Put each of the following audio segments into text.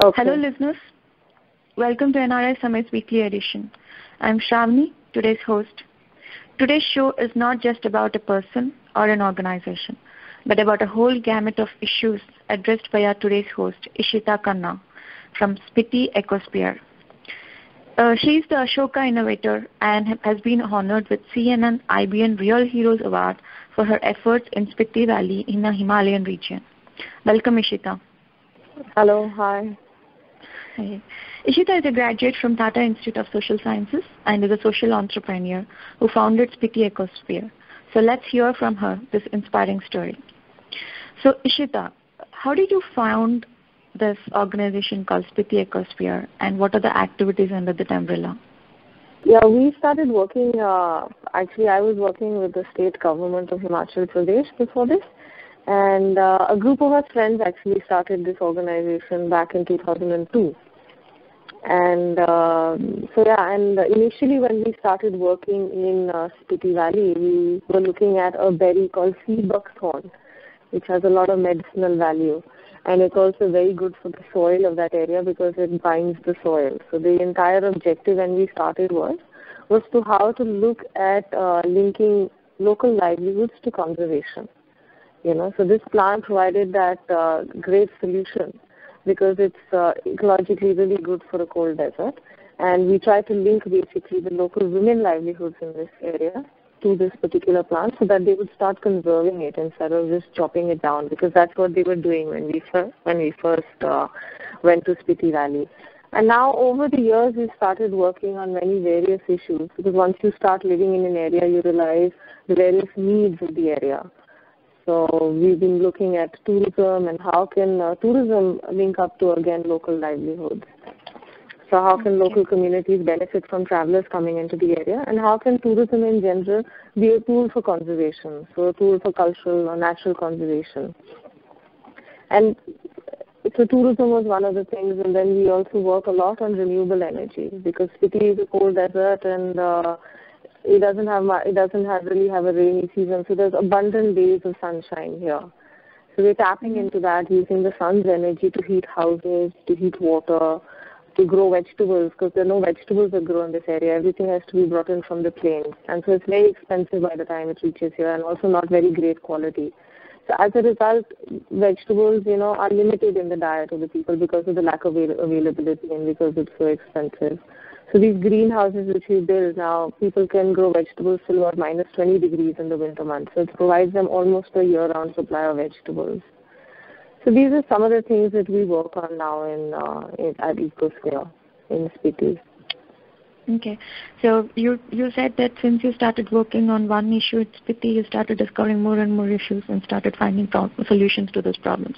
Okay. Hello listeners, welcome to NRI Summit's weekly edition. I'm Sravani, today's host. Today's show is not just about a person or an organization, but about a whole gamut of issues addressed by our today's host, Ishitha Khanna from Spiti Ecosphere. She is the Ashoka Innovator and has been honored with CNN IBN Real Heroes Award for her efforts in Spiti Valley in the Himalayan region. Welcome, Ishita. Hello, hi. Hi. Ishita is a graduate from Tata Institute of Social Sciences and is a social entrepreneur who founded Spiti Ecosphere. So let's hear from her this inspiring story. So Ishita, how did you found this organization called Spiti Ecosphere and what are the activities under that umbrella? Yeah, we started working, actually I was working with the state government of Himachal Pradesh before this. And a group of our friends actually started this organization back in 2002. And initially when we started working in Spiti Valley, we were looking at a berry called sea buckthorn, which has a lot of medicinal value. And it's also very good for the soil of that area because it binds the soil. So the entire objective when we started was to how to look at linking local livelihoods to conservation. So this plant provided that great solution because it's ecologically really good for a cold desert. And we try to link basically the local women livelihoods in this area to this particular plant so that they would start conserving it instead of just chopping it down, because that's what they were doing when we first went to Spiti Valley. And now over the years we started working on many various issues, because once you start living in an area you realize the various needs of the area. So we've been looking at tourism and how can tourism link up to, again, local livelihoods. So how can local communities benefit from travelers coming into the area, and how can tourism in general be a tool for conservation, so a tool for cultural or natural conservation. And so tourism was one of the things, and then we also work a lot on renewable energy because Spiti is a cold desert and it doesn't really have a rainy season, so there's abundant days of sunshine here. So we're tapping into that, using the sun's energy to heat houses, to heat water, to grow vegetables, because there are no vegetables that grow in this area. Everything has to be brought in from the plains, and so it's very expensive by the time it reaches here, and also not very great quality. So as a result, vegetables, are limited in the diet of the people because of the lack of availability and because it's so expensive. So these greenhouses which we build now, people can grow vegetables till about minus 20 degrees in the winter months. So it provides them almost a year-round supply of vegetables. So these are some of the things that we work on now at Ecosphere in Spiti. Okay. So you said that since you started working on one issue at Spiti, you started discovering more and more issues and started finding solutions to those problems.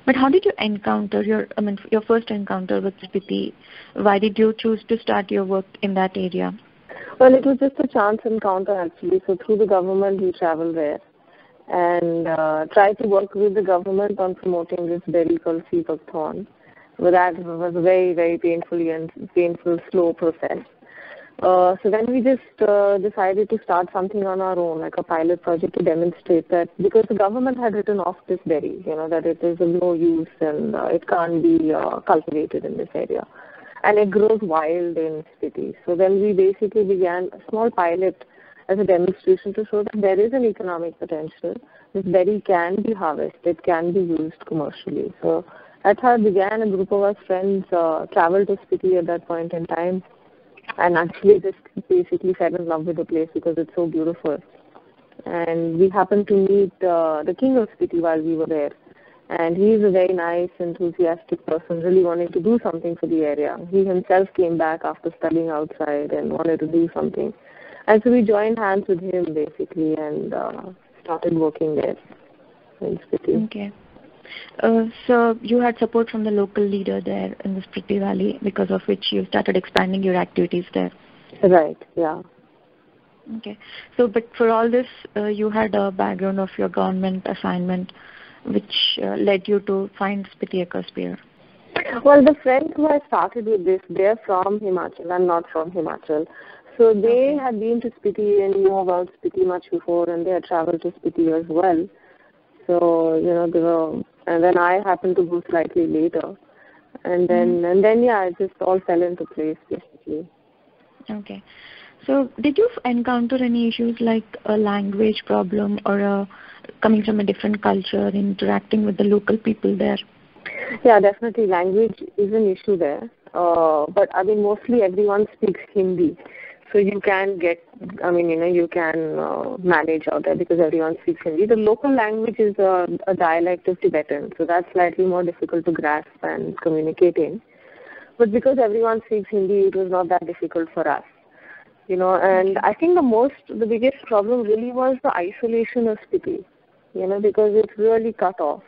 But how did you encounter your first encounter with Spiti? Why did you choose to start your work in that area? Well, it was just a chance encounter actually. So through the government, we traveled there and tried to work with the government on promoting this berry called sea buckthorn. But that was a very, very painful, slow process. So then we just decided to start something on our own, like a pilot project to demonstrate that, because the government had written off this berry, that it is of no use and it can't be cultivated in this area. And it grows wild in Spiti. So then we basically began a small pilot as a demonstration to show that there is an economic potential. This berry can be harvested, can be used commercially. So that's how it began. A group of our friends traveled to Spiti at that point in time, and actually just basically fell in love with the place because it's so beautiful. And we happened to meet the king of Spiti while we were there. And he's a very nice, enthusiastic person, really wanting to do something for the area. He himself came back after studying outside and wanted to do something. And so we joined hands with him basically and started working there in Spiti. Okay. So you had support from the local leader there in the Spiti Valley, because of which you started expanding your activities there. Right, yeah. Okay. So, but for all this, you had a background of your government assignment, which led you to find Spiti Ecosphere. Well, the friends who I started with this, they're from Himachal. I'm not from Himachal. So they had been to Spiti and knew about Spiti much before, and they had traveled to Spiti as well. So, they were, and then I happened to go slightly later. And then yeah, it just all fell into place basically. Okay. So did you encounter any issues like a language problem or coming from a different culture, interacting with the local people there? Yeah, definitely language is an issue there. But I mean, mostly everyone speaks Hindi. So you can you can manage out there because everyone speaks Hindi. The local language is a dialect of Tibetan, so that's slightly more difficult to grasp and communicate in. But because everyone speaks Hindi, it was not that difficult for us. And I think the biggest problem really was the isolation of Spiti, because it's really cut off.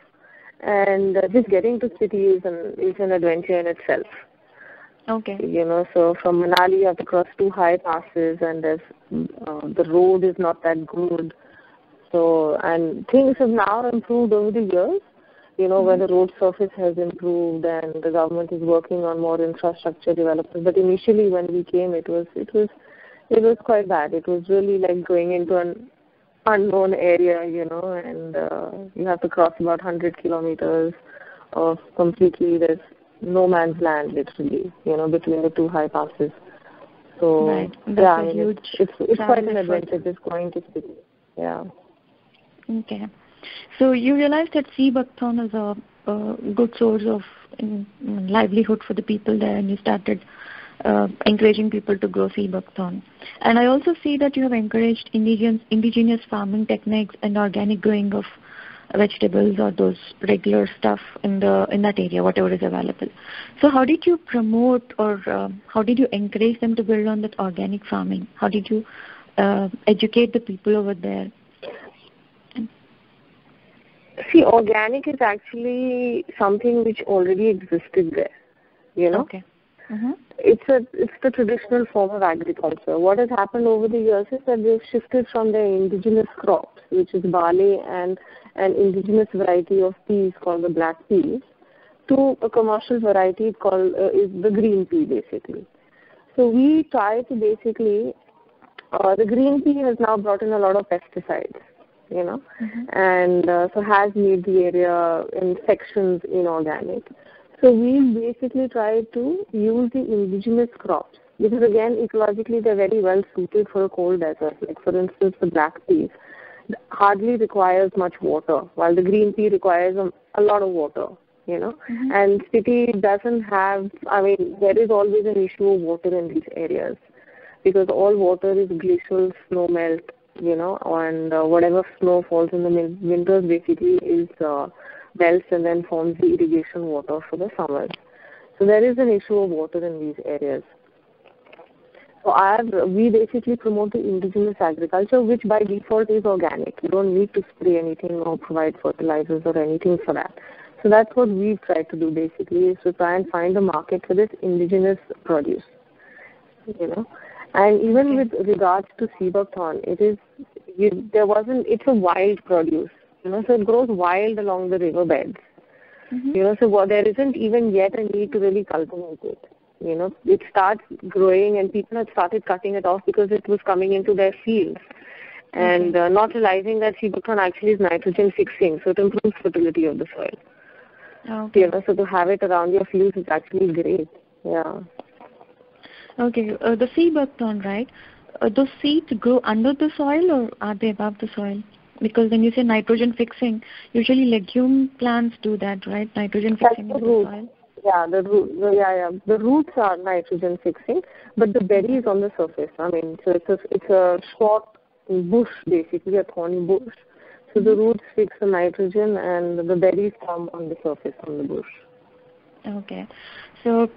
And just getting to Spiti is an adventure in itself. Okay. So from Manali you have to cross 2 high passes, and there's the road is not that good. So, and things have now improved over the years, where the road surface has improved and the government is working on more infrastructure development. But initially when we came, it was quite bad. It was really like going into an unknown area, and you have to cross about 100 kilometers of completely, there's no man's land literally, between the 2 high passes. So right. It's quite an adventure just going to Spiti. Yeah. Okay. So you realized that sea buckthorn is a good source of livelihood for the people there, and you started encouraging people to grow sea buckthorn. And I also see that you have encouraged indigenous farming techniques and organic growing of vegetables or those regular stuff in that area, whatever is available. So how did you promote or how did you encourage them to build on that organic farming? How did you educate the people over there? See, organic is actually something which already existed there, Okay. Mm-hmm. It's the traditional form of agriculture. What has happened over the years is that they've shifted from their indigenous crops, which is barley and an indigenous variety of peas called the black peas, to a commercial variety called is the green pea basically. So we try to basically, the green pea has now brought in a lot of pesticides, and so has made the area in sections inorganic. So we basically try to use the indigenous crops because, again, ecologically they're very well suited for a cold desert. Like, for instance, the black peas hardly requires much water, while the green pea requires a lot of water, And Spiti doesn't have, there is always an issue of water in these areas because all water is glacial snow melt, and whatever snow falls in the winters basically is melts and then forms the irrigation water for the summers. So there is an issue of water in these areas. So we basically promote the indigenous agriculture, which by default is organic. You don't need to spray anything or provide fertilizers or anything for that. So that's what we've tried to do basically, is to try and find a market for this indigenous produce, And even with regards to sea buckthorn, it's a wild produce. So it grows wild along the riverbeds. So there isn't even yet a need to really cultivate it. It starts growing and people have started cutting it off because it was coming into their fields and not realizing that sea buckthorn actually is nitrogen fixing, so it improves fertility of the soil. Okay. So to have it around your fields is actually great. Yeah. Okay. The sea buckthorn, right? Those seeds grow under the soil or are they above the soil? Because when you say nitrogen fixing, usually legume plants do that, right? Nitrogen fixing into the soil. Yeah, the roots are nitrogen fixing, but the berry is on the surface. So it's a short bush, basically a thorny bush. So the roots fix the nitrogen, and the berries come on the surface on the bush. Okay, so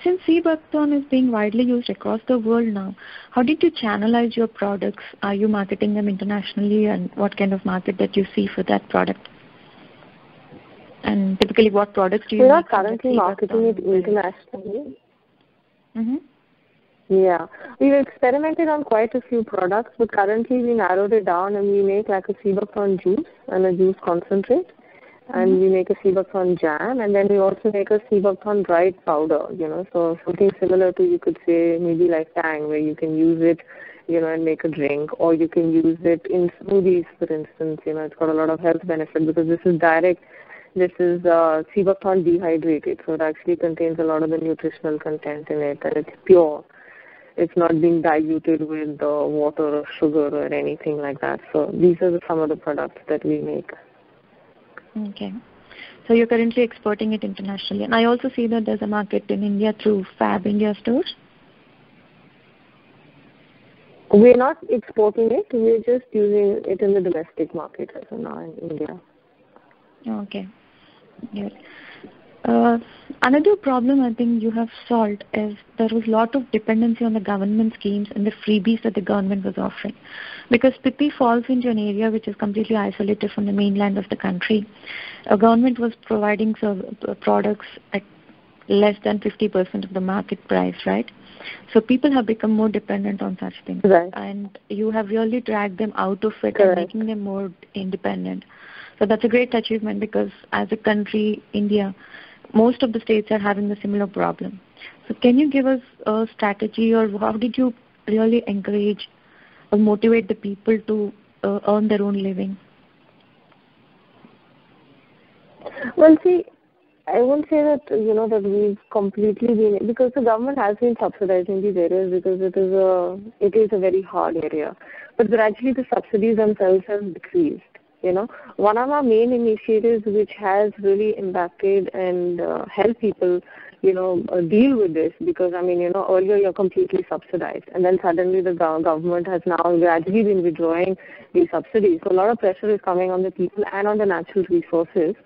since sea buckthorn is being widely used across the world now, how did you channelize your products? Are you marketing them internationally, and what kind of market that you see for that product? And typically, what products do you make? We're not currently marketing it internationally. Mm-hmm. Yeah. We've experimented on quite a few products, but currently we narrowed it down and we make like a sea buckthorn juice and a juice concentrate. And we make a sea buckthorn jam, and then we also make a sea buckthorn dried powder, so something similar to, you could say, maybe like Tang, where you can use it, and make a drink, or you can use it in smoothies, for instance. It's got a lot of health benefit because this is direct This is sea buckthorn dehydrated, so it actually contains a lot of the nutritional content in it, and it's pure. It's not being diluted with water or sugar or anything like that. So these are some of the products that we make. Okay. So you're currently exporting it internationally. And I also see that there's a market in India through Fab India stores. We're not exporting it. We're just using it in the domestic market as of now in India. Okay. Yes. Another problem I think you have solved is there was a lot of dependency on the government schemes and the freebies that the government was offering. Because Spiti falls into an area which is completely isolated from the mainland of the country. A government was providing products at less than 50% of the market price, right? So people have become more dependent on such things. Right. And you have really dragged them out of it. Correct. And making them more independent. So that's a great achievement because as a country, India, most of the states are having a similar problem. So can you give us a strategy, or how did you really encourage or motivate the people to earn their own living? Well, see, I won't say that, that we've completely been, because the government has been subsidizing these areas because it is a very hard area. But gradually the subsidies themselves have decreased. One of our main initiatives which has really impacted and helped people, deal with this, because, earlier you're completely subsidized, and then suddenly the government has now gradually been withdrawing these subsidies. So a lot of pressure is coming on the people and on the natural resources.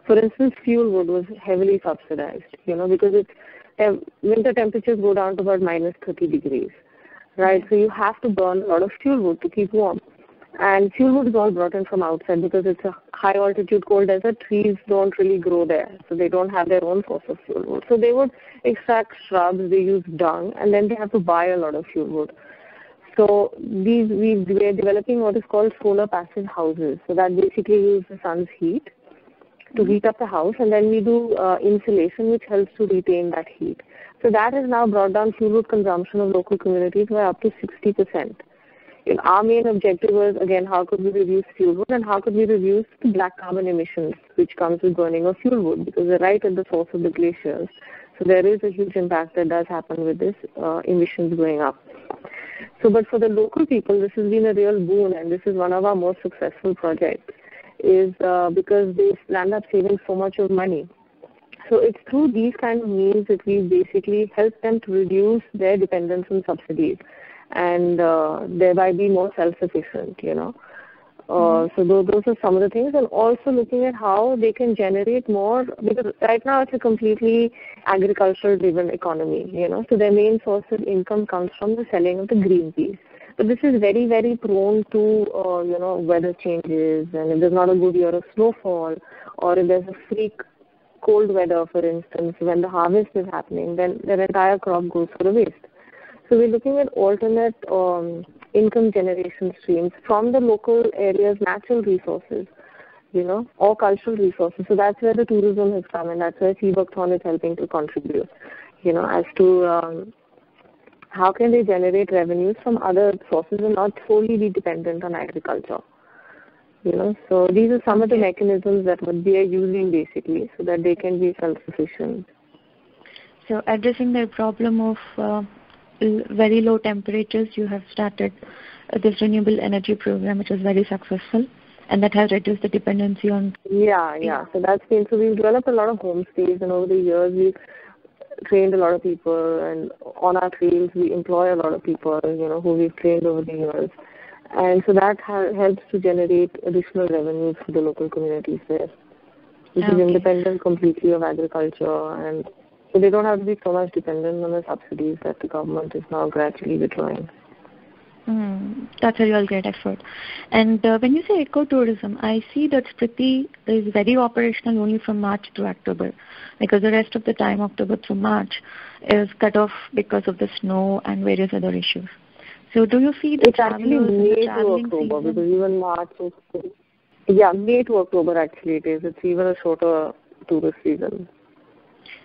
For instance, fuel wood was heavily subsidized, because winter temperatures go down to about minus 30 degrees, right? So you have to burn a lot of fuel wood to keep warm. And fuel wood is all brought in from outside because it's a high altitude cold desert. Trees don't really grow there, so they don't have their own source of fuel wood. So they would extract shrubs, they use dung, and then they have to buy a lot of fuel wood. So we're developing what is called solar passive houses. So that basically use the sun's heat to heat up the house, and then we do insulation, which helps to retain that heat. So that has now brought down fuel wood consumption of local communities by up to 60%. Our main objective was, again, how could we reduce fuel wood and how could we reduce the black carbon emissions which comes with burning of fuel wood, because they're right at the source of the glaciers. So there is a huge impact that does happen with this emissions going up. So, but for the local people, this has been a real boon, and this is one of our most successful projects, is because they land up saving so much of money. So it's through these kind of means that we basically help them to reduce their dependence on subsidies and thereby be more self-sufficient, So those are some of the things, and also looking at how they can generate more, because right now it's a completely agricultural-driven economy, So their main source of income comes from the selling of the green peas. But this is very, very prone to, weather changes, and if there's not a good year of snowfall, or if there's a freak cold weather, for instance, when the harvest is happening, then their entire crop goes for a waste. So we're looking at alternate income generation streams from the local area's natural resources, or cultural resources. So that's where the tourism has come, and that's where sea buckthorn is helping to contribute, as to how can they generate revenues from other sources and not solely be dependent on agriculture. So these are some of the mechanisms that we are using basically so that they can be self-sufficient. So addressing the problem of very low temperatures, you have started this renewable energy program, which is very successful, and that has reduced the dependency on... Yeah. So that's been, so we've developed a lot of homestays, and over the years we've trained a lot of people, and on our trails we employ a lot of people, who we've trained over the years. And so that helps to generate additional revenues for the local communities there, which is independent completely of agriculture, and so they don't have to be so much dependent on the subsidies that the government is now gradually withdrawing. That's a real great effort. And when you say ecotourism, I see that Spiti is very operational only from March to October, because the rest of the time, October through March, is cut off because of the snow and various other issues. So do you see the it's actually May to October, because even March is... May to October actually it is. It's even a shorter tourist season.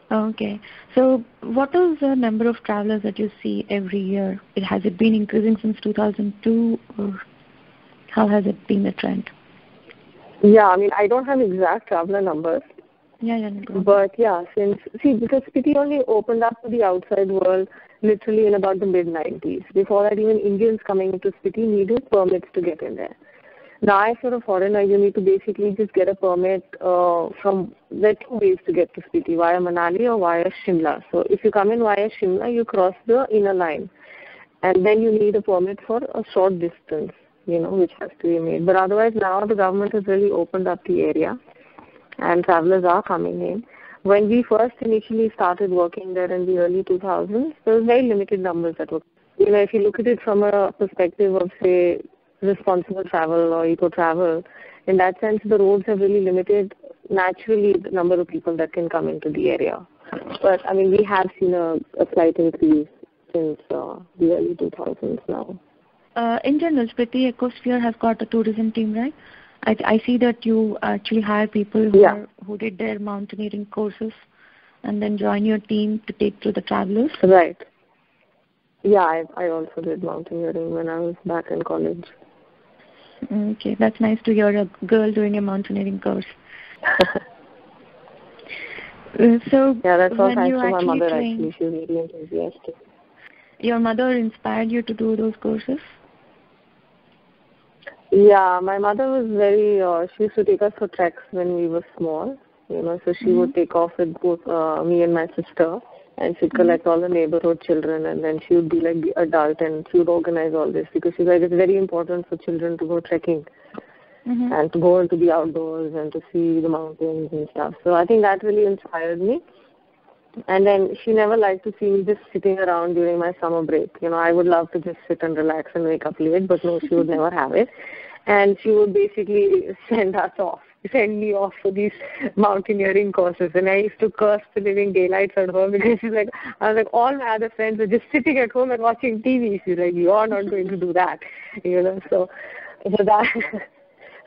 Okay. So what is the number of travelers that you see every year? Has it been increasing since 2002, or how has it been the trend? I don't have exact traveler numbers, Yeah, no problem. But yeah, because Spiti only opened up to the outside world literally in about the mid-90s. Before that, even Indians coming into Spiti needed permits to get in there. Now, if you're a foreigner, you need to basically just get a permit from, there are two ways to get to Spiti, via Manali or via Shimla. So if you come in via Shimla, you cross the inner line. And then you need a permit for a short distance, which has to be made. But otherwise, now the government has really opened up the area, and travelers are coming in. When we first initially started working there in the early 2000s, there was very limited numbers that were. If you look at it from a perspective of, say, responsible travel or eco-travel, in that sense, the roads have really limited, naturally, the number of people that can come into the area. But, we have seen a slight increase since the early 2000s now. In general, Spiti Ecosphere has got a tourism team, right? I see that you actually hire people who did their mountaineering courses and then join your team to take through the travelers. Right. Yeah, I also did mountaineering when I was back in college. Okay, that's nice to hear, a girl doing a mountaineering course. So yeah, that's all thanks to my mother, actually. She's really enthusiastic. Your mother inspired you to do those courses? Yeah, my mother was very, she used to take us for treks when we were small, so she would take off with both me and my sister, and she'd collect all the neighborhood children, and then she would be like the adult, and she would organize all this, because she's like, it's very important for children to go trekking and to go into the outdoors and to see the mountains and stuff. So I think that really inspired me. And then she never liked to see me just sitting around during my summer break. I would love to just sit and relax and wake up late, but no, she would never have it. And she would basically send me off for these mountaineering courses. And I used to curse the living daylights at her, because she's like, I was like, all my other friends are just sitting at home and watching TV. She's like, you're not going to do that, So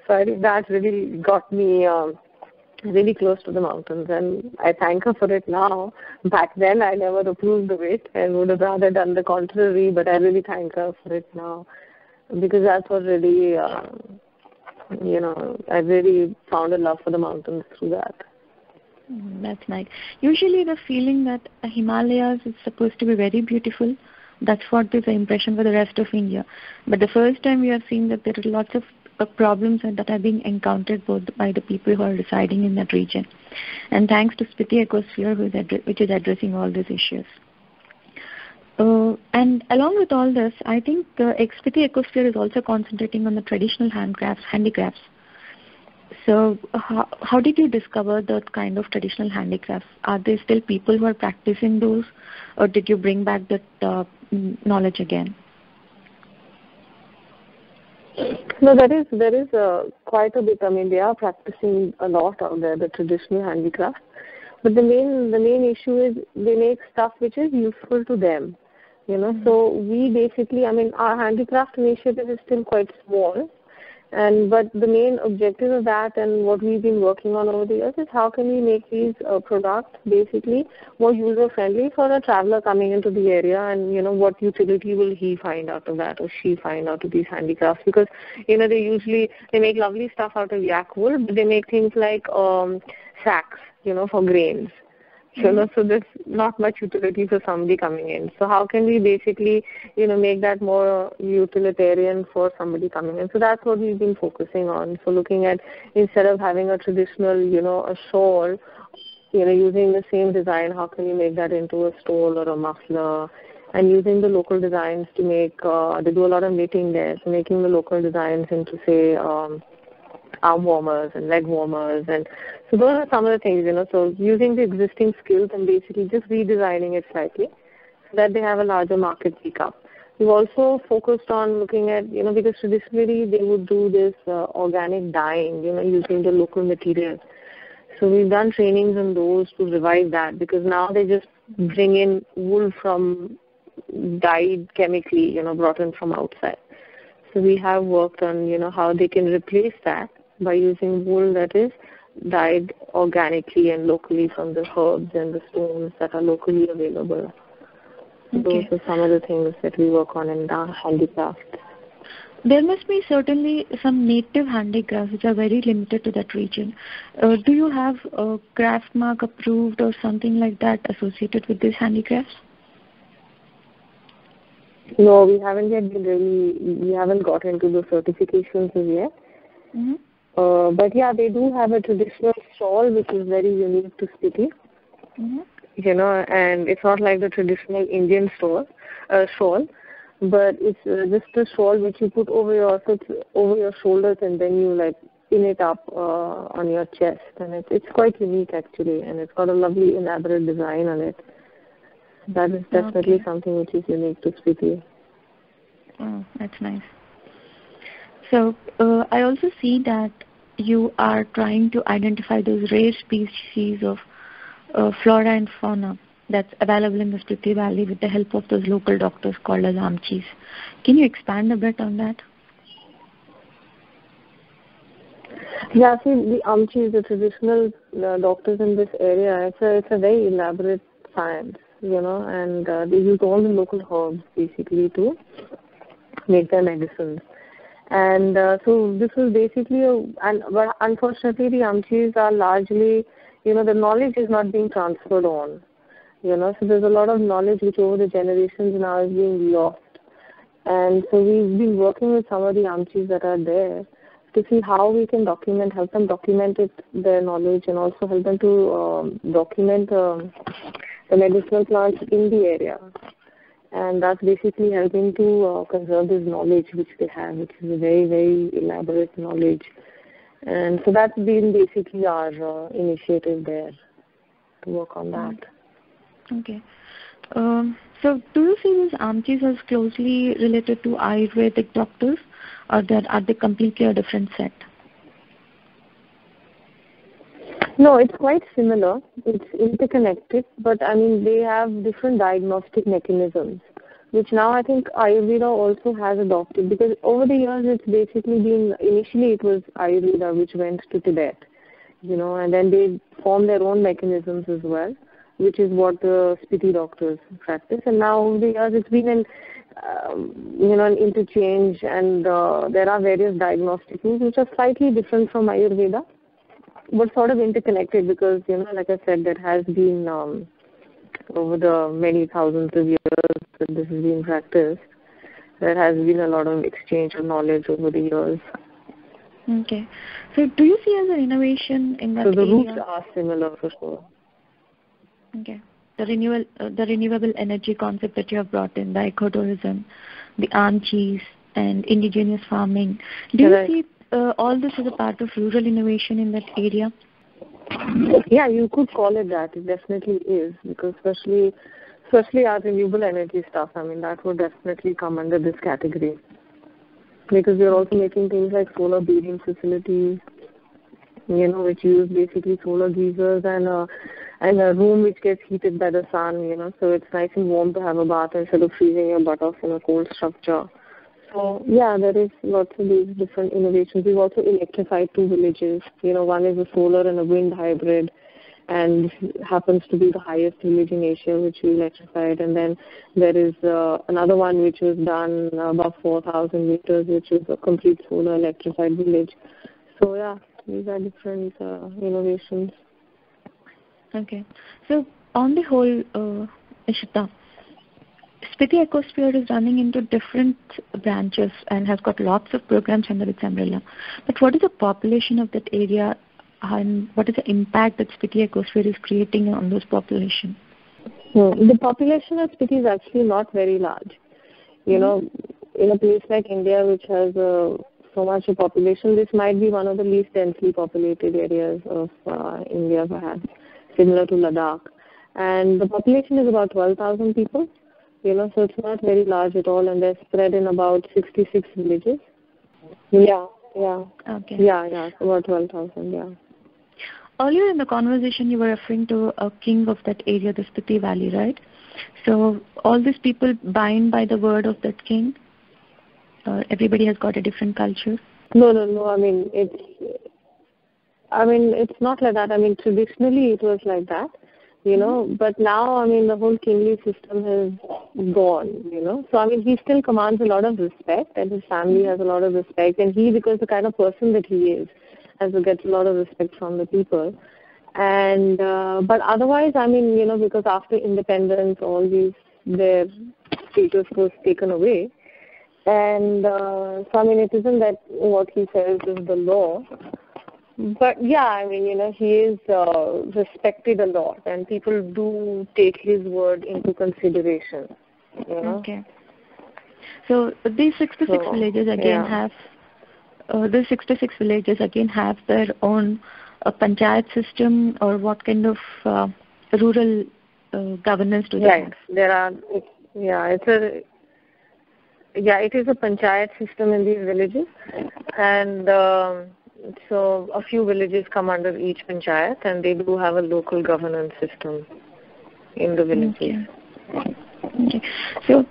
I think that really got me really close to the mountains, and I thank her for it now. Back then, I never approved of it and would have rather done the contrary, but I really thank her for it now, because that's what really, I really found a love for the mountains through that. That's nice. Usually the feeling that Himalayas is supposed to be very beautiful, that's what is the impression for the rest of India. But the first time we have seen that there are lots of problems that are being encountered both by the people who are residing in that region. And thanks to Spiti Ecosphere, which is addressing all these issues. And along with all this, I think Spiti Ecosphere is also concentrating on the traditional handicrafts. So how did you discover that kind of traditional handicrafts? Are there still people who are practicing those, or did you bring back that knowledge again? No, there is quite a bit. They are practicing a lot out there, the traditional handicraft. But the main issue is they make stuff which is useful to them. So we basically, our handicraft initiative is still quite small. But the main objective of that, and what we've been working on over the years, is how can we make these products basically more user-friendly for a traveler coming into the area, and what utility will he find out of that, or she find out of these handicrafts? Because they make lovely stuff out of yak wool, but they make things like sacks, for grains. So there's not much utility for somebody coming in. So how can we basically, make that more utilitarian for somebody coming in? So that's what we've been focusing on. So looking at, instead of having a traditional, a shawl, using the same design, how can we make that into a stole or a muffler? And using the local designs to make, they do a lot of knitting there, so making the local designs into, say, arm warmers and leg warmers, and so those are some of the things, so using the existing skills and basically just redesigning it slightly so that they have a larger market pick-up. We've also focused on looking at, because traditionally they would do this organic dyeing, using the local materials. So we've done trainings on those to revive that, because now they just bring in wool from dyed chemically, brought in from outside. So we have worked on, how they can replace that by using wool that is dyed organically and locally from the herbs and the stones that are locally available. Okay. Those are some of the things that we work on in the handicraft. There must be certainly some native handicrafts which are very limited to that region. Do you have a craft mark approved or something like that associated with these handicrafts? No, we haven't yet we haven't got into the certifications as yet. Mm-hmm. But yeah, they do have a traditional shawl which is very unique to Spiti. Mm-hmm. And it's not like the traditional Indian shawl, but it's just a shawl which you put over your shoulders, and then you like pin it up on your chest, and it's quite unique actually, and it's got a lovely elaborate design on it. That is definitely something which is unique to Spiti. Oh, that's nice. So I also see that you are trying to identify those rare species of flora and fauna that's available in the Spiti Valley with the help of those local doctors called as Amchis. Can you expand a bit on that? Yeah, see, the Amchis, the traditional doctors in this area, it's a very elaborate science, and they use all the local herbs basically to make their medicines. And so this is basically, but unfortunately the Amchis are largely, the knowledge is not being transferred on. So there's a lot of knowledge which over the generations now is being lost. And so we've been working with some of the Amchis that are there to see how we can help them document their knowledge, and also help them to document the medicinal plants in the area. And that's basically helping to conserve this knowledge which they have, which is a very, very elaborate knowledge. And so that's been basically our initiative there, to work on that. Okay. So do you see these Amchis as closely related to Ayurvedic doctors, or are they completely a different set? No, it's quite similar. It's interconnected, but they have different diagnostic mechanisms, which now I think Ayurveda also has adopted, because over the years it's basically been, initially it was Ayurveda which went to Tibet, and then they formed their own mechanisms as well, which is what the Spiti doctors practice. And now over the years it's been an interchange, and there are various diagnostic tools which are slightly different from Ayurveda, but sort of interconnected, because, like I said, there has been, over the many thousands of years that this has been practiced, there has been a lot of exchange of knowledge over the years. Okay. So do you see as an innovation in that area? So the roots are similar for sure. Okay. The renewable energy concept that you have brought in, the ecotourism, the Amchis, and indigenous farming. Do you see all this as a part of rural innovation in that area? Yeah, you could call it that. It definitely is, because especially our renewable energy stuff, that would definitely come under this category. Because we're also making things like solar beading facilities, which use basically solar geysers and a room which gets heated by the sun, so it's nice and warm to have a bath instead of freezing your butt off in a cold structure. So, yeah, there is lots of these different innovations. We've also electrified 2 villages. One is a solar and a wind hybrid, and happens to be the highest village in Asia, which we electrified. And then there is another one which was done above 4,000 meters, which is a complete solar electrified village. So, yeah, these are different innovations. Okay. So, on the whole, Ishita, Spiti Ecosphere is running into different branches and has got lots of programs under its umbrella. But what is the population of that area, and what is the impact that Spiti Ecosphere is creating on those population? The population of Spiti is actually not very large. In a place like India, which has so much a population, this might be one of the least densely populated areas of India, perhaps, similar to Ladakh. And the population is about 12,000 people. So it's not very large at all, and they're spread in about 66 villages. Yeah. Okay. Yeah, it's about 12,000, yeah. Earlier in the conversation, you were referring to a king of that area, the Spiti Valley, right? So all these people bind by the word of that king? Everybody has got a different culture? No. It's not like that. Traditionally it was like that. But now, I mean, the whole kingly system has gone, So, I mean, he still commands a lot of respect, and his family has a lot of respect, and he, because the kind of person that he is, gets a lot of respect from the people. And but otherwise, I mean, because after independence, all their status was taken away. And so, I mean, it isn't that what he says is the law. But yeah, I mean, he is respected a lot, and people do take his word into consideration. Okay. So these 66 villages again have their own panchayat system, or what kind of rural governance do they have? There are. It is a panchayat system in these villages, and so a few villages come under each panchayat, and they do have a local governance system in the villages. Okay. So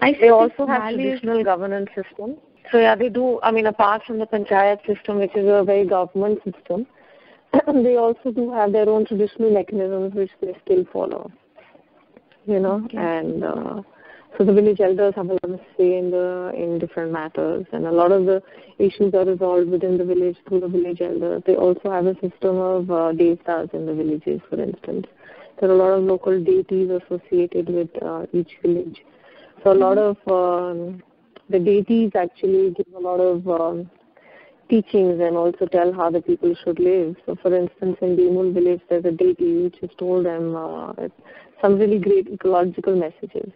they also have traditional governance system. So yeah, they do. I mean, apart from the panchayat system, which is a very government system, they also do have their own traditional mechanisms which they still follow. And so the village elders have a lot of say in different matters, and a lot of the issues are resolved within the village through the village elders. They also have a system of devtas in the villages, for instance. There are a lot of local deities associated with each village. So a lot of the deities actually give a lot of teachings and also tell how the people should live. So for instance, in the Imul village, there's a deity which has told them some really great ecological messages.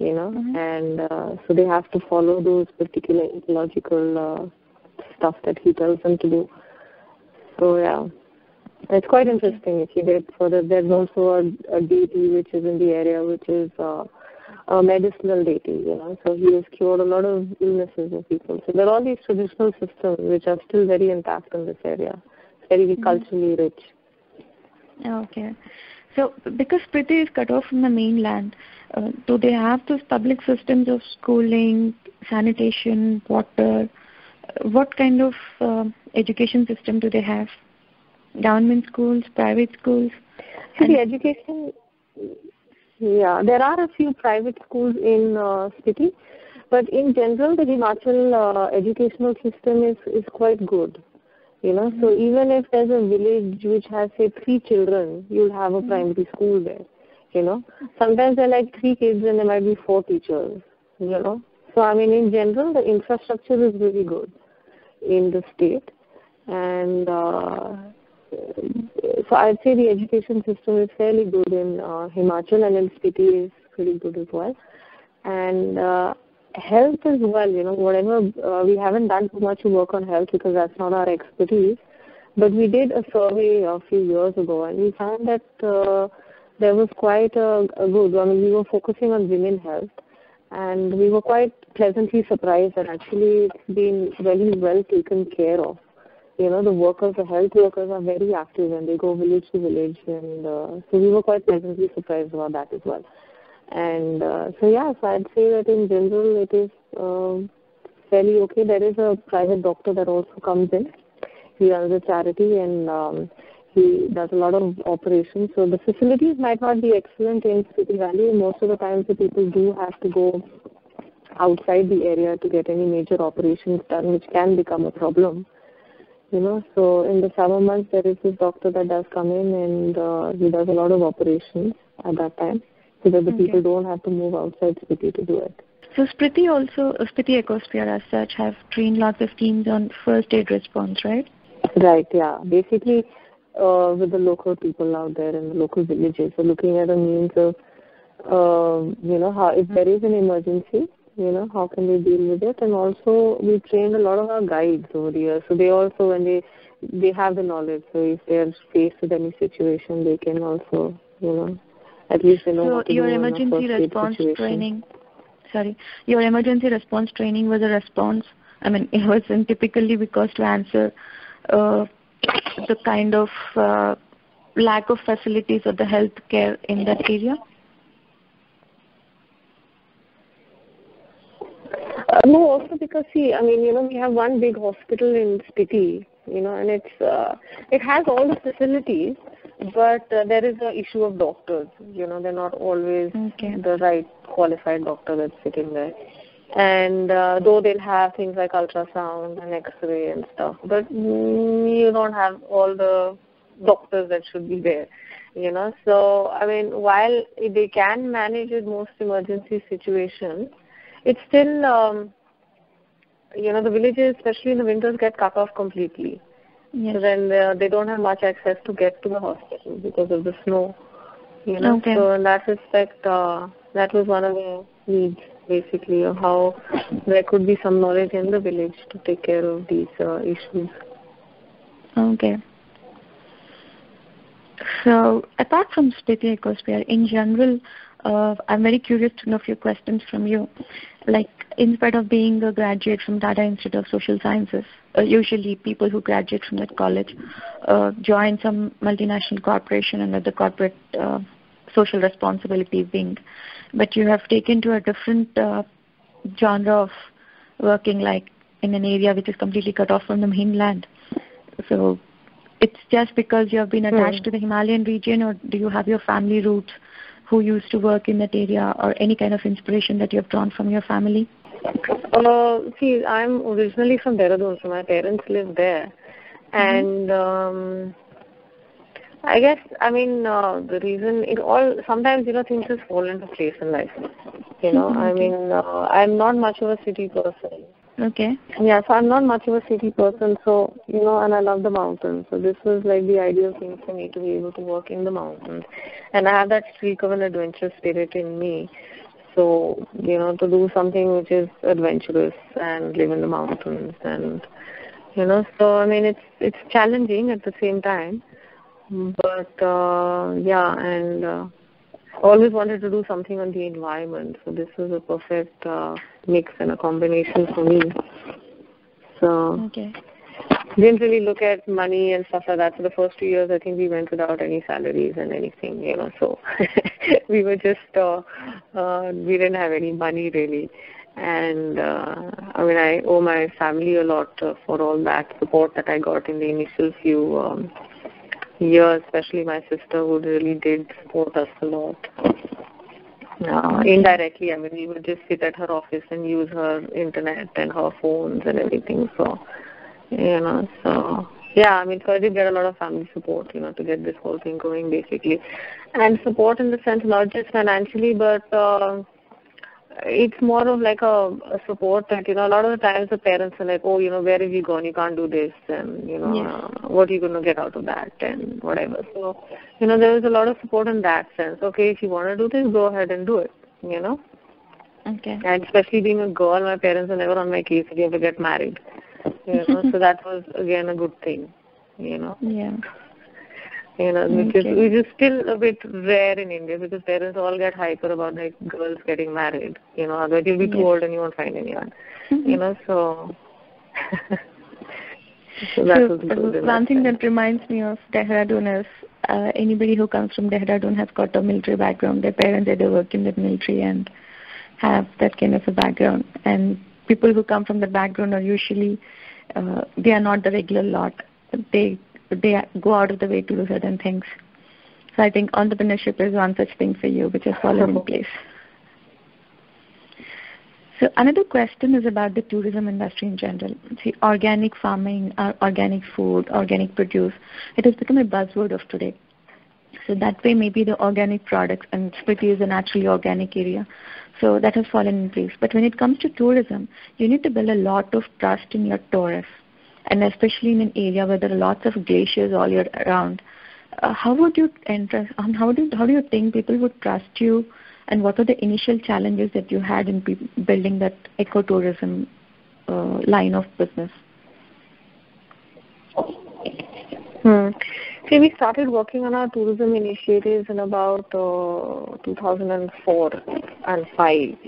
And so they have to follow those particular ecological stuff that he tells them to do. So yeah, it's quite interesting if you get further. There's also a deity which is in the area, which is a medicinal deity, So he has cured a lot of illnesses of people. So there are all these traditional systems which are still very intact in this area. It's very culturally rich. Okay. So, because Spiti is cut off from the mainland, do they have those public systems of schooling, sanitation, water? What kind of education system do they have? Government schools, private schools? The education, there are a few private schools in Spiti, but in general, the Himachal educational system is quite good. So even if there's a village which has, say, 3 children, you'll have a primary school there, Sometimes there are like 3 kids and there might be 4 teachers, So, I mean, in general, the infrastructure is really good in the state. And so I'd say the education system is fairly good in Himachal, and in Spiti is pretty good as well. And health as well, whatever, we haven't done too much work on health because that's not our expertise, but we did a survey a few years ago, and we found that there was quite a good, we were focusing on women health, and we were quite pleasantly surprised that actually it's been really well taken care of. The workers, the health workers are very active and they go village to village, and so we were quite pleasantly surprised about that as well. And so I'd say that in general it is fairly okay. There is a private doctor that also comes in. He runs a charity, and he does a lot of operations. So the facilities might not be excellent in Spiti Valley. Most of the times the people do have to go outside the area to get any major operations done, which can become a problem. So in the summer months there is this doctor that does come in, and he does a lot of operations at that time, so that the people don't have to move outside Spiti to do it. So Spiti Ecosphere as such have trained lots of teams on first aid response, right? Right, yeah. Basically, with the local people out there in the local villages, so looking at a means of, how if there is an emergency, how can they deal with it? And also, we trained a lot of our guides over the years, so they also, when they have the knowledge, so if they are faced with any situation, they can also, at least they know what to do. So your emergency response training, your emergency response training was a response, it wasn't typically because to answer the kind of lack of facilities or the health care in that area? No, also because, we have one big hospital in Spiti, and it has all the facilities, But there is the issue of doctors. They're not always the right qualified doctor that's sitting there. And though they'll have things like ultrasound and X-ray and stuff, but you don't have all the doctors that should be there. So I mean, while they can manage with most emergency situations, it's still, the villages, especially in the winters, get cut off completely. Yes. So then they don't have much access to get to the hospital because of the snow. So in that respect, that was one of the needs, basically, of how there could be some knowledge in the village to take care of these issues. Okay. So apart from Spiti Ecosphere, in general, I'm very curious to know a few questions from you. Like, in spite of being a graduate from Tata Institute of Social Sciences, usually people who graduate from that college join some multinational corporation under the corporate social responsibility wing. But you have taken to a different genre of working, like in an area which is completely cut off from the mainland. So it's just because you have been attached to the Himalayan region, or do you have your family roots who used to work in that area, or any kind of inspiration that you have drawn from your family? See, I'm originally from Dehradun, so my parents live there. And I guess, I mean, the reason, sometimes, things just fall into place in life. I mean, I'm not much of a city person. Okay. Yeah, so I'm not much of a city person, so, and I love the mountains. So this was like the ideal thing for me, to be able to work in the mountains. And I have that streak of an adventurous spirit in me. So, to do something which is adventurous and live in the mountains. And, so, I mean, it's challenging at the same time. But, always wanted to do something on the environment. So this was a perfect mix and a combination for me. So didn't really look at money and stuff like that. For the first 2 years, I think we went without any salaries and anything, So we were just, we didn't have any money really. And I mean, I owe my family a lot for all that support that I got in the initial few years, especially my sister, who really did support us a lot. Indirectly, I mean, we would just sit at her office and use her internet and her phones and everything. So, so I mean, so I did get a lot of family support, to get this whole thing going, basically. And support in the sense, not just financially, but it's more of like a support that, a lot of the times the parents are like, oh, where have you gone? You can't do this. And, what are you going to get out of that? And whatever. So, there was a lot of support in that sense. Okay, if you want to do this, go ahead and do it, Okay. And especially being a girl, my parents were never on my case if you ever get married. So that was, again, a good thing, Yeah. Which is still a bit rare in India, because parents all get hyper about like girls getting married. Otherwise you'll be too old and you won't find anyone. So that was good. One thing that reminds me of Dehradun is anybody who comes from Dehradun has got a military background. Their parents either work in the military and have that kind of a background. And people who come from the background are usually they are not the regular lot. They go out of the way to do certain things. So I think entrepreneurship is one such thing for you, which has fallen in place. So another question is about the tourism industry in general. See, organic farming, organic food, organic produce, it has become a buzzword of today. So that way maybe the organic products, and Spiti is a naturally organic area, so that has fallen in place. But when it comes to tourism, you need to build a lot of trust in your tourists. And especially in an area where there are lots of glaciers all year around, how do you think people would trust you, and what are the initial challenges that you had in building that ecotourism line of business? See, we started working on our tourism initiatives in about 2004 and 5,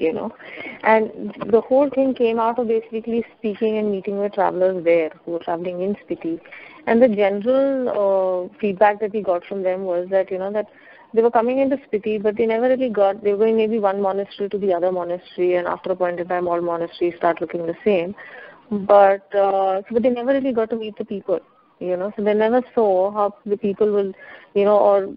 And the whole thing came out of basically speaking and meeting with travelers there who were traveling in Spiti. And the general feedback that we got from them was that, that they were coming into Spiti, but they never really they were going maybe one monastery to the other monastery, and after a point in time, all monasteries start looking the same. But they never really got to meet the people. So they never saw how the people will, or,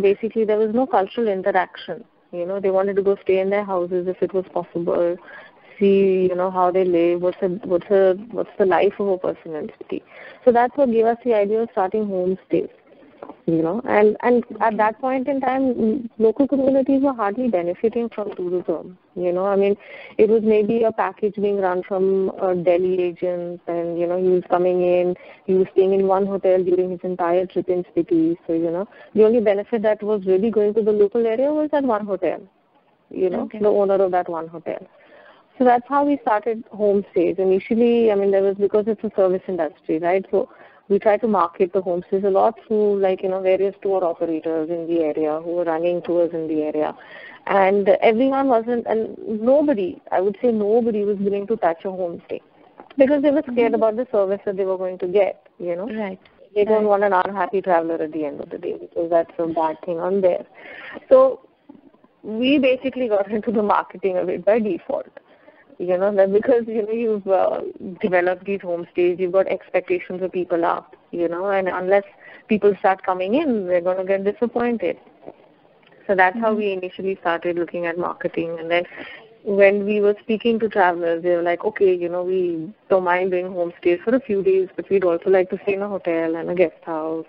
basically there was no cultural interaction. They wanted to go stay in their houses if it was possible, see, how they live, what's the life of a person in city. So that's what gave us the idea of starting homestays. And at that point in time, local communities were hardly benefiting from tourism. It was maybe a package being run from a Delhi agent, and, he was coming in, he was staying in one hotel during his entire trip in Spiti. So, the only benefit that was really going to the local area was that one hotel, Okay. the owner of that one hotel. So that's how we started homestays. Initially, because it's a service industry, right? So we try to market the homestays a lot through, various tour operators in the area who were running tours in the area. And everyone wasn't, and nobody, I would say nobody was willing to touch a homestay because they were scared about the service that they were going to get, Right. They don't want an unhappy traveler at the end of the day because that's a bad thing on there. So we basically got into the marketing of it by default. That because, you've developed these homestays, you've got expectations of people up, and unless people start coming in, they're going to get disappointed. So that's how we initially started looking at marketing. And then when we were speaking to travelers, they were like, okay, we don't mind doing homestays for a few days, but we'd also like to stay in a hotel and a guest house,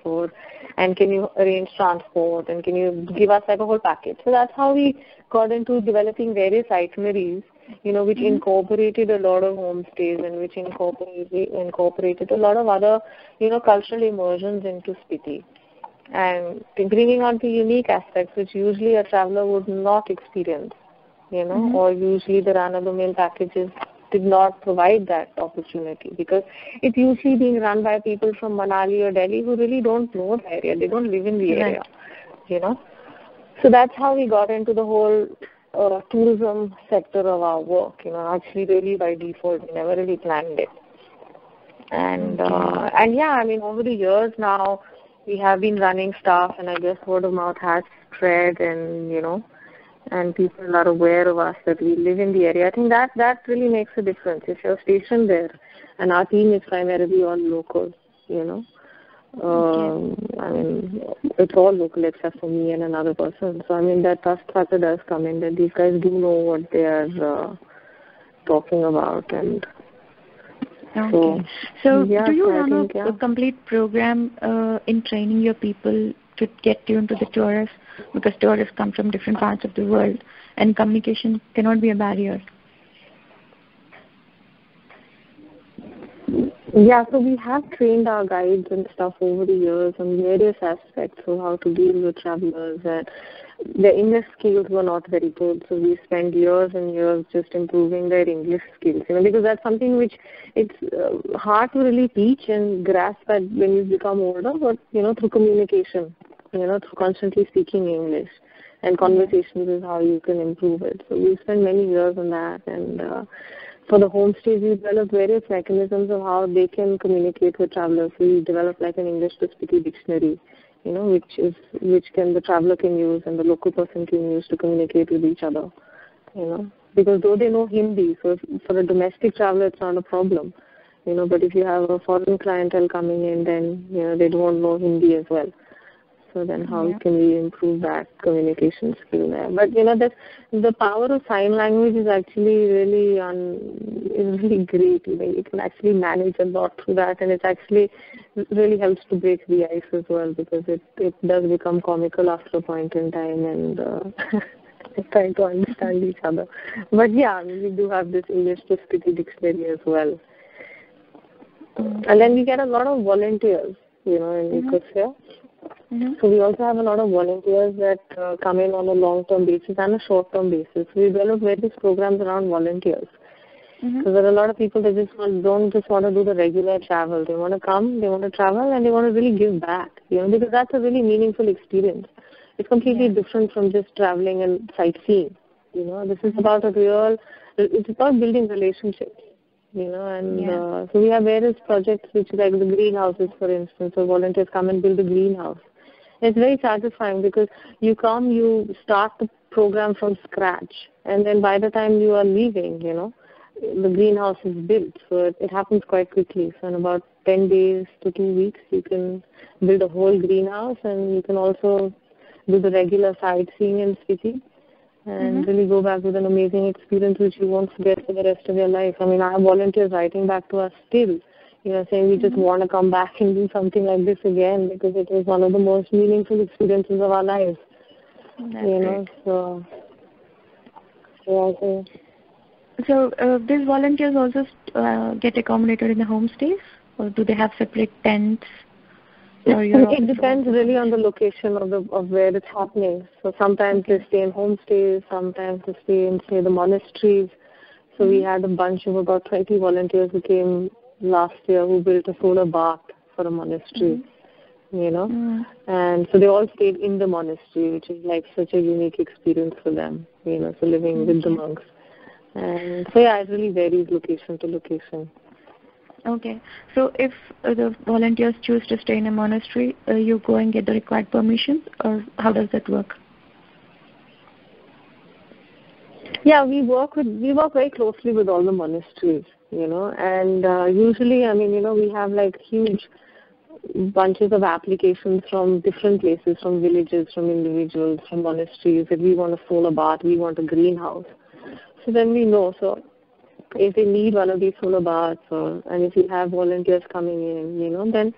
and can you arrange transport, and can you give us like a whole package? So that's how we got into developing various itineraries, which incorporated a lot of homestays and which incorporated a lot of other, cultural immersions into Spiti. And bringing on the unique aspects which usually a traveler would not experience, or usually the run-of-the-mill packages did not provide that opportunity because it's usually being run by people from Manali or Delhi who really don't know the area. They don't live in the area, So that's how we got into the whole tourism sector of our work, actually really by default. We never really planned it. And over the years now, we have been running stuff, and I guess word of mouth has spread, and and people are aware of us that we live in the area. I think that really makes a difference. If you're stationed there, and our team is primarily all local, it's all local except for me and another person. So that trust factor does come in, that these guys do know what they are talking about. And okay. So do you run a complete program in training your people to get you into the tourists? Because tourists come from different parts of the world, and communication cannot be a barrier. Yeah, so we have trained our guides and stuff over the years on various aspects of how to deal with travelers, and their English skills were not very good, so we spent years and years just improving their English skills, because that's something which it's hard to really teach and grasp at when you become older, but, through communication, through constantly speaking English, and conversations is how you can improve it. So we spent many years on that, and for the homestays, we developed various mechanisms of how they can communicate with travelers. We developed like an English to Spiti dictionary, which the traveler can use and the local person can use to communicate with each other, because though they know Hindi, so for a domestic traveler it's not a problem, but if you have a foreign clientele coming in, then, they don't know Hindi as well. So then how can we improve that communication skill there? But, the power of sign language is actually really great. You can actually manage a lot through that, and it actually really helps to break the ice as well, because it does become comical after a point in time, and trying to understand each other. But we do have this English to Spiti dictionary as well. And then we get a lot of volunteers, in Ecosphere. So we also have a lot of volunteers that come in on a long-term basis and a short-term basis. We develop various programs around volunteers. So there are a lot of people that don't just want to do the regular travel. They want to come, they want to travel, and they want to really give back, because that's a really meaningful experience. It's completely different from just traveling and sightseeing. This is about it's about building relationships. So we have various projects which like the greenhouses, for instance, so volunteers come and build a greenhouse. It's very satisfying because you start the program from scratch, and then by the time you are leaving, the greenhouse is built. So it happens quite quickly. So in about 10 days to 2 weeks, you can build a whole greenhouse, and you can also do the regular sightseeing in Spiti and really go back with an amazing experience which you won't forget for the rest of your life. I mean, I have volunteers writing back to us still, saying we just want to come back and do something like this again because it was one of the most meaningful experiences of our lives. That's so yeah. So these volunteers also get accommodated in the homestays, or do they have separate tents? It depends really on the location of where it's happening. So sometimes they stay in homestays, sometimes they stay in, say, the monasteries. So we had a bunch of about 20 volunteers who came last year who built a solar bath for a monastery, And so they all stayed in the monastery, which is like such a unique experience for them, so living with the monks. And so, it really varies location to location. Okay. So if the volunteers choose to stay in a monastery, you go and get the required permissions, or how does that work? Yeah, we work very closely with all the monasteries, and usually, we have like huge bunches of applications from different places, from villages, from individuals, from monasteries, that we want a solar bath, we want a greenhouse. So then we know. So if they need one of these solar baths, and if you have volunteers coming in, then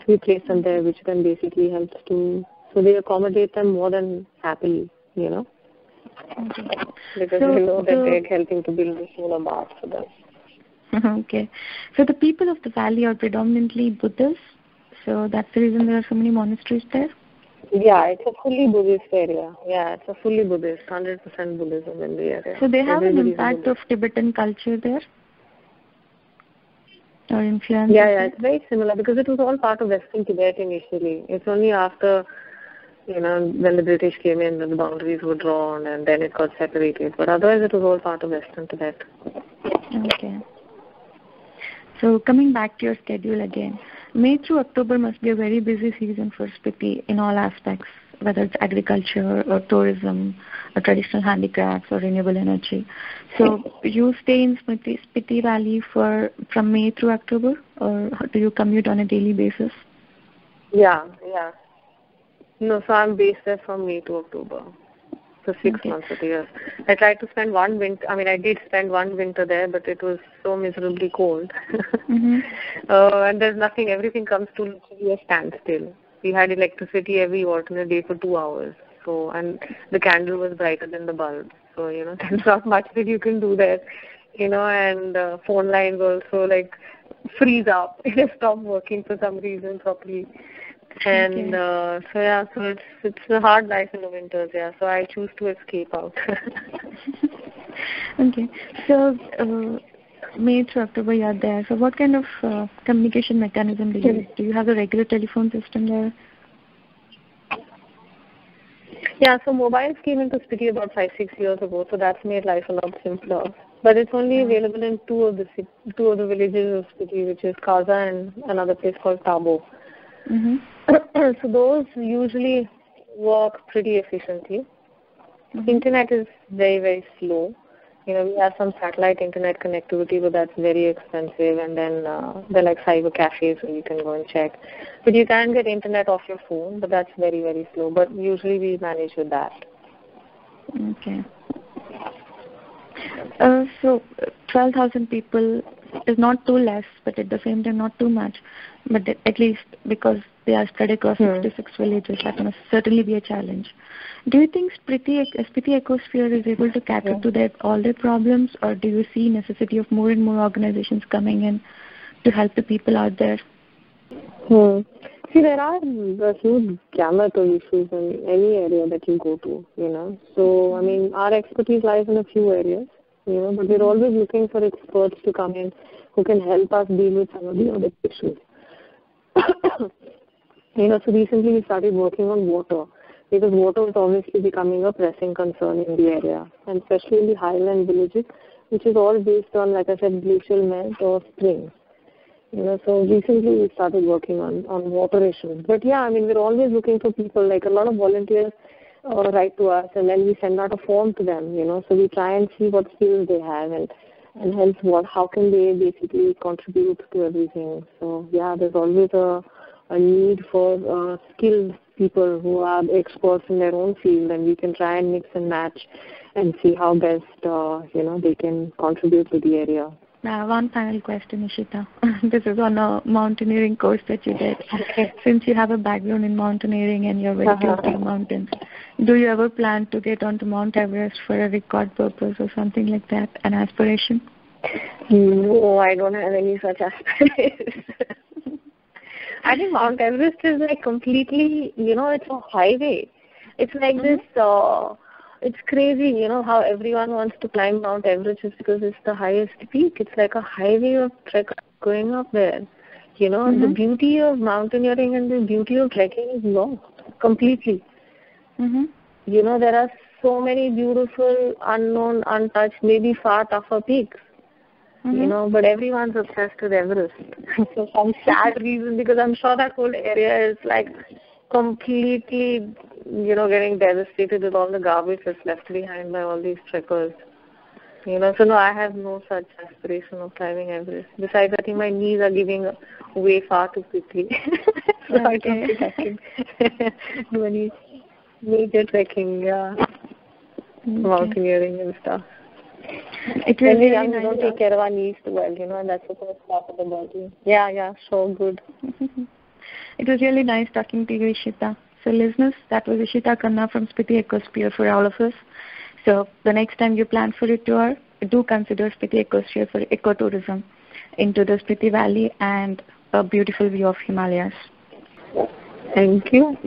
we place them there, which then basically helps to, so they accommodate them more than happily, Okay. Because they know that they're helping to build a solar bath for them. Okay. So the people of the valley are predominantly Buddhists, so that's the reason there are so many monasteries there? Yeah, it's a fully Buddhist area. Yeah, it's a fully Buddhist, 100% Buddhism in the area. So they have an impact of Tibetan culture there? Or influence? Yeah, it's very similar because it was all part of Western Tibet initially. It's only after, when the British came in that the boundaries were drawn and then it got separated. But otherwise it was all part of Western Tibet. Okay. So coming back to your schedule again, May through October must be a very busy season for Spiti in all aspects, whether it's agriculture or tourism or traditional handicrafts or renewable energy. So you stay in Spiti Valley from May through October, or do you commute on a daily basis? Yeah. No, so I'm based there from May to October. So 6 months of the year. I tried to spend one winter. I did spend one winter there, but it was so miserably cold. And there's nothing. Everything comes to literally a standstill. We had electricity every alternate day for 2 hours. So, and the candle was brighter than the bulb. So, there's not much that you can do there. And phone lines also freeze up. They stop working for some reason properly. And so it's a hard life in the winters, so I choose to escape out. Okay, so May through October you are there. So what kind of communication mechanism do you use? Do you have a regular telephone system there? Yeah, so mobiles came into Spiti about 5-6 years ago, so that's made life a lot simpler. But it's only available in two of the villages of Spiti, which is Kaza and another place called Tabo. So those usually work pretty efficiently. Internet is very, very slow. We have some satellite internet connectivity, but that's very expensive. And then there are like cyber cafes where you can go and check. But you can get internet off your phone, but that's very, very slow. But usually we manage with that. Okay. So 12,000 people is not too less, but at the same time not too much. But at least because they are spread across 66 villages, that must certainly be a challenge. Do you think Spiti Ecosphere is able to cater to all their problems, or do you see necessity of more and more organizations coming in to help the people out there? See, there are a huge gamut of issues in any area that you go to, So, our expertise lies in a few areas, but we're always looking for experts to come in who can help us deal with some of the other issues. So recently we started working on water, because water is obviously becoming a pressing concern in the area, and especially in the highland villages, which is all based on, like I said, glacial melt or springs. So recently we started working on water issues. But we're always looking for people, like a lot of volunteers write to us, and then we send out a form to them, so we try and see what skills they have, and and hence how can they basically contribute to everything. So yeah, there's always a need for skilled people who are experts in their own field, and we can try and mix and match and see how best they can contribute to the area. One final question, Ishita. This is on a mountaineering course that you did. Since you have a background in mountaineering and you're very close to the mountains, do you ever plan to get onto Mount Everest for a record purpose or something like that, an aspiration? No, I don't have any such aspirations. I think Mount Everest is like completely, it's a highway. It's like this, it's crazy, how everyone wants to climb Mount Everest just because it's the highest peak. It's like a highway of trekkers going up there. The beauty of mountaineering and the beauty of trekking is lost completely. There are so many beautiful, unknown, untouched, maybe far tougher peaks. But everyone's obsessed with Everest for some sad reason, because I'm sure that whole area is like completely, getting devastated with all the garbage that's left behind by all these trekkers. So no, I have no such aspiration of climbing Everest. Besides, I think my knees are giving way far too quickly. So I don't think I can do any major trekking, mountaineering and stuff. It was really young, nice. We don't take care of our knees too well, and that's the first part of the body. Yeah, so good. It was really nice talking to you, Ishita. So listeners, that was Ishitha Khanna from Spiti Ecosphere for all of us. So the next time you plan for a tour, do consider Spiti Ecosphere for ecotourism into the Spiti Valley and a beautiful view of Himalayas. Thank you.